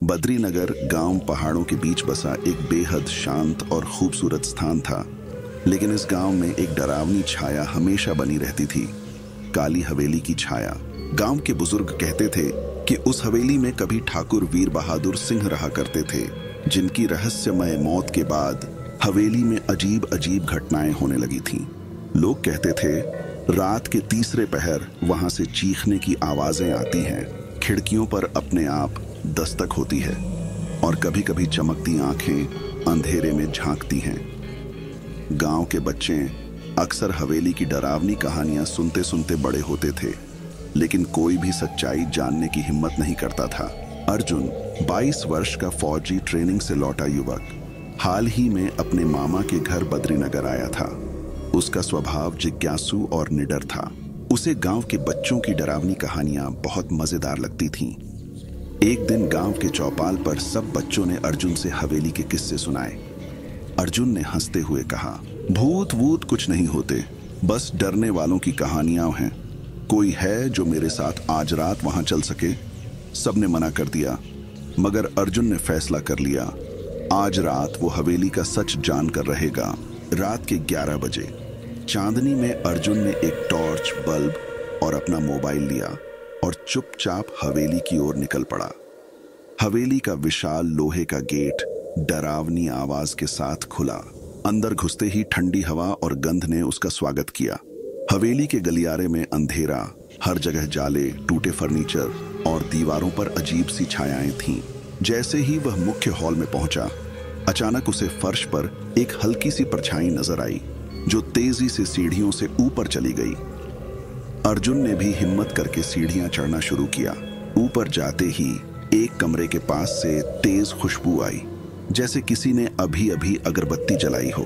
बद्रीनगर गांव पहाड़ों के बीच बसा एक बेहद शांत और खूबसूरत स्थान था। लेकिन इस गांव में एक डरावनी छाया हमेशा बनी रहती थी, काली हवेली की छाया। गांव के बुजुर्ग कहते थे कि उस हवेली में कभी ठाकुर वीर बहादुर सिंह रहा करते थे, जिनकी रहस्यमय मौत के बाद हवेली में अजीब अजीब घटनाएं होने लगी थीं। लोग कहते थे रात के तीसरे पहर वहां से चीखने की आवाजें आती हैं, खिड़कियों पर अपने आप दस्तक होती है और कभी कभी चमकती आंखें अंधेरे में झांकती हैं। गांव के बच्चे अक्सर हवेली की डरावनी कहानियां सुनते सुनते बड़े होते थे, लेकिन कोई भी सच्चाई जानने की हिम्मत नहीं करता था। अर्जुन 22 वर्ष का फौजी ट्रेनिंग से लौटा युवक हाल ही में अपने मामा के घर बद्रीनगर आया था। उसका स्वभाव जिज्ञासु और निडर था। उसे गांव के बच्चों की डरावनी कहानियां बहुत मजेदार लगती थीं। एक दिन गांव के चौपाल पर सब बच्चों ने अर्जुन से हवेली के किस्से सुनाए। अर्जुन ने हंसते हुए कहा, भूत वूत कुछ नहीं होते, बस डरने वालों की कहानियां हैं। कोई है जो मेरे साथ आज रात वहां चल सके? सबने मना कर दिया, मगर अर्जुन ने फैसला कर लिया, आज रात वो हवेली का सच जानकर रहेगा। रात के 11 बजे चांदनी में अर्जुन ने एक टॉर्च, बल्ब और अपना मोबाइल लिया और चुपचाप हवेली की ओर निकल पड़ा। हवेली का विशाल लोहे का गेट डरावनी आवाज के साथ खुला। अंदर घुसते ही ठंडी हवा और गंध ने उसका स्वागत किया। हवेली के गलियारे में अंधेरा, हर जगह जाले, टूटे फर्नीचर और दीवारों पर अजीब सी छायाएं थीं। जैसे ही वह मुख्य हॉल में पहुंचा, अचानक उसे फर्श पर एक हल्की सी परछाई नजर आई, जो तेजी से सीढ़ियों से ऊपर चली गई। अर्जुन ने भी हिम्मत करके सीढ़ियां चढ़ना शुरू किया। ऊपर जाते ही एक कमरे के पास से तेज खुशबू आई, जैसे किसी ने अभी अभी अगरबत्ती जलाई हो।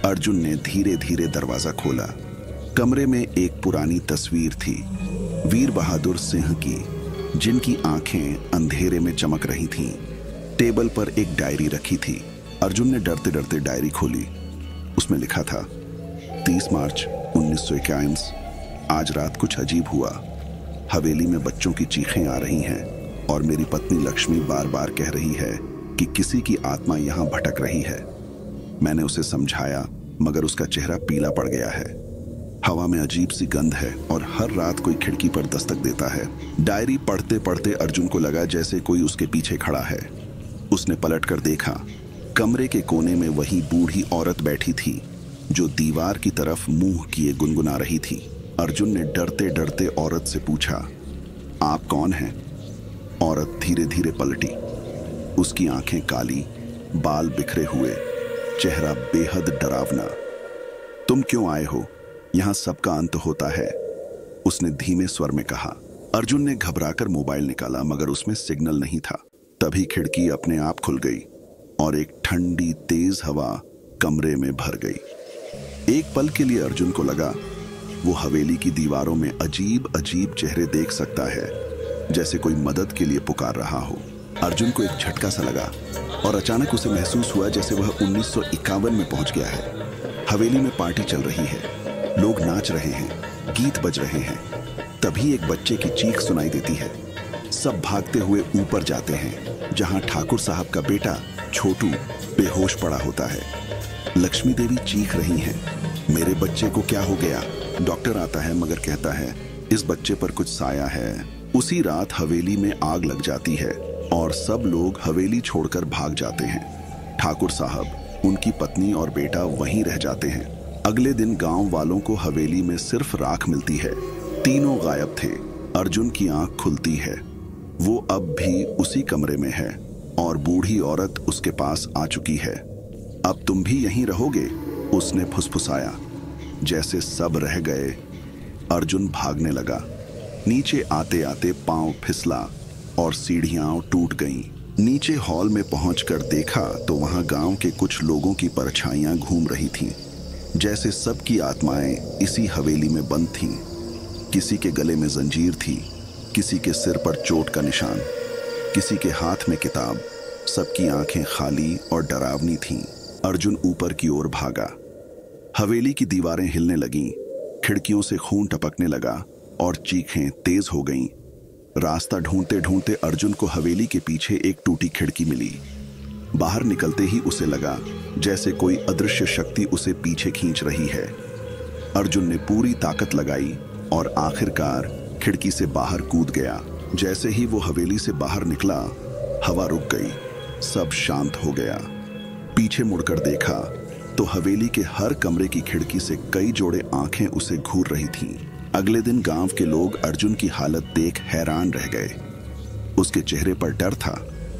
अर्जुन ने धीरे धीरे दरवाजा खोला। कमरे में एक पुरानी तस्वीर थी, वीर बहादुर सिंह की, जिनकी आंखें अंधेरे में चमक रही थीं। टेबल पर एक डायरी रखी थी। अर्जुन ने डरते डरते डायरी खोली। उसमें लिखा था, 30 मार्च 1951, आज रात कुछ अजीब हुआ। हवेली में बच्चों की चीखें आ रही हैं और मेरी पत्नी लक्ष्मी बार बार कह रही है कि किसी की आत्मा यहां भटक रही है। मैंने उसे समझाया, मगर उसका चेहरा पीला पड़ गया है। हवा में अजीब सी गंध है और हर रात कोई खिड़की पर दस्तक देता है। डायरी पढ़ते पढ़ते अर्जुन को लगा जैसे कोई उसके पीछे खड़ा है। उसने पलटकर देखा। कमरे के कोने में वही बूढ़ी औरत बैठी थी, जो दीवार की तरफ मुंह किए गुनगुना रही थी। अर्जुन ने डरते डरते औरत से पूछा, आप कौन हैं? औरत धीरे धीरे पलटी। उसकी आंखें काली, बाल बिखरे हुए, चेहरा बेहद डरावना। तुम क्यों आए हो? यहां सबका अंत होता है, उसने धीमे स्वर में कहा। अर्जुन ने घबराकर मोबाइल निकाला, मगर उसमें सिग्नल नहीं था। तभी खिड़की अपने आप खुल गई और एक ठंडी तेज हवा कमरे में भर गई। एक पल के लिए अर्जुन को लगा वो हवेली की दीवारों में अजीब अजीब चेहरे देख सकता है, जैसे कोई मदद के लिए पुकार रहा हो। अर्जुन को एक झटका सा लगा और अचानक उसे महसूस हुआ जैसे वह 1951 में पहुंच गया है। हवेली में पार्टी चल रही है, लोग नाच रहे हैं, गीत बज रहे हैं। तभी एक बच्चे की चीख सुनाई देती है। सब भागते हुए ऊपर जाते हैं, जहां ठाकुर साहब का बेटा छोटू बेहोश पड़ा होता है। लक्ष्मी देवी चीख रही हैं, मेरे बच्चे को क्या हो गया? डॉक्टर आता है, मगर कहता है इस बच्चे पर कुछ साया है। उसी रात हवेली में आग लग जाती है और सब लोग हवेली छोड़कर भाग जाते हैं। ठाकुर साहब, उनकी पत्नी और बेटा वहीं रह जाते हैं। अगले दिन गांव वालों को हवेली में सिर्फ राख मिलती है। तीनों गायब थे। अर्जुन की आंख खुलती है। वो अब भी उसी कमरे में है और बूढ़ी औरत उसके पास आ चुकी है। अब तुम भी यहीं रहोगे? उसने फुसफुसाया। जैसे सब रह गए, अर्जुन भागने लगा। नीचे आते आते पांव फिसला और सीढ़ियां टूट गईं। नीचे हॉल में पहुंचकर देखा तो वहां गांव के कुछ लोगों की परछाइयां घूम रही थीं, जैसे सबकी आत्माएं इसी हवेली में बंद थीं। किसी के गले में जंजीर थी, किसी के सिर पर चोट का निशान, किसी के हाथ में किताब। सबकी आंखें खाली और डरावनी थीं। अर्जुन ऊपर की ओर भागा। हवेली की दीवारें हिलने लगीं, खिड़कियों से खून टपकने लगा और चीखें तेज हो गईं। रास्ता ढूंढते ढूंढते अर्जुन को हवेली के पीछे एक टूटी खिड़की मिली। बाहर निकलते ही उसे लगा जैसे कोई अदृश्य शक्ति उसे पीछे खींच रही है। अर्जुन ने पूरी ताकत लगाई और आखिरकार खिड़की से बाहर कूद गया। जैसे ही वो हवेली से बाहर निकला, हवा रुक गई, सब शांत हो गया। पीछे मुड़कर देखा तो हवेली के हर कमरे की खिड़की से कई जोड़े आंखें उसे घूर रही थीं। अगले दिन गांव के लोग अर्जुन की हालत देख हैरान रह गए। उसके चेहरे पर डर था,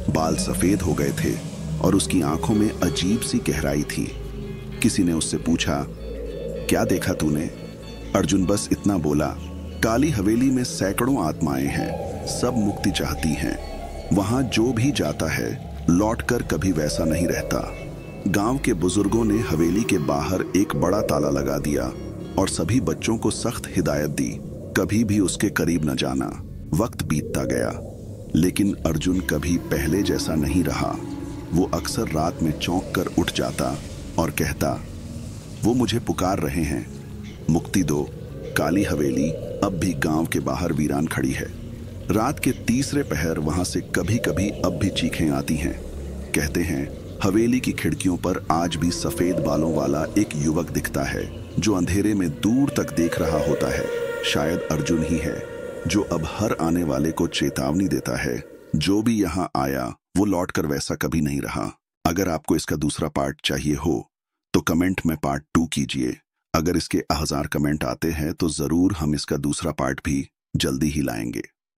बाल सफेद हो गए थे और उसकी आंखों में अजीब सी गहराई थी। किसी ने उससे पूछा, क्या देखा तूने? अर्जुन बस इतना बोला, काली हवेली में सैकड़ों आत्माएं हैं, सब मुक्ति चाहती हैं। वहां जो भी जाता है लौटकर कभी वैसा नहीं रहता। गांव के बुजुर्गों ने हवेली के बाहर एक बड़ा ताला लगा दिया और सभी बच्चों को सख्त हिदायत दी, कभी भी उसके करीब न जाना। वक्त बीतता गया, लेकिन अर्जुन कभी पहले जैसा नहीं रहा। वो अक्सर रात में चौंक कर उठ जाता और कहता, वो मुझे पुकार रहे हैं, मुक्ति दो। काली हवेली अब भी गांव के बाहर वीरान खड़ी है। रात के तीसरे पहर वहां से कभी कभी अब भी चीखें आती हैं। कहते हैं हवेली की खिड़कियों पर आज भी सफेद बालों वाला एक युवक दिखता है जो अंधेरे में दूर तक देख रहा होता है। शायद अर्जुन ही है जो अब हर आने वाले को चेतावनी देता है, जो भी यहाँ आया वो लौटकर वैसा कभी नहीं रहा। अगर आपको इसका दूसरा पार्ट चाहिए हो तो कमेंट में पार्ट 2 कीजिए। अगर इसके 1000 कमेंट आते हैं तो जरूर हम इसका दूसरा पार्ट भी जल्दी ही लाएंगे।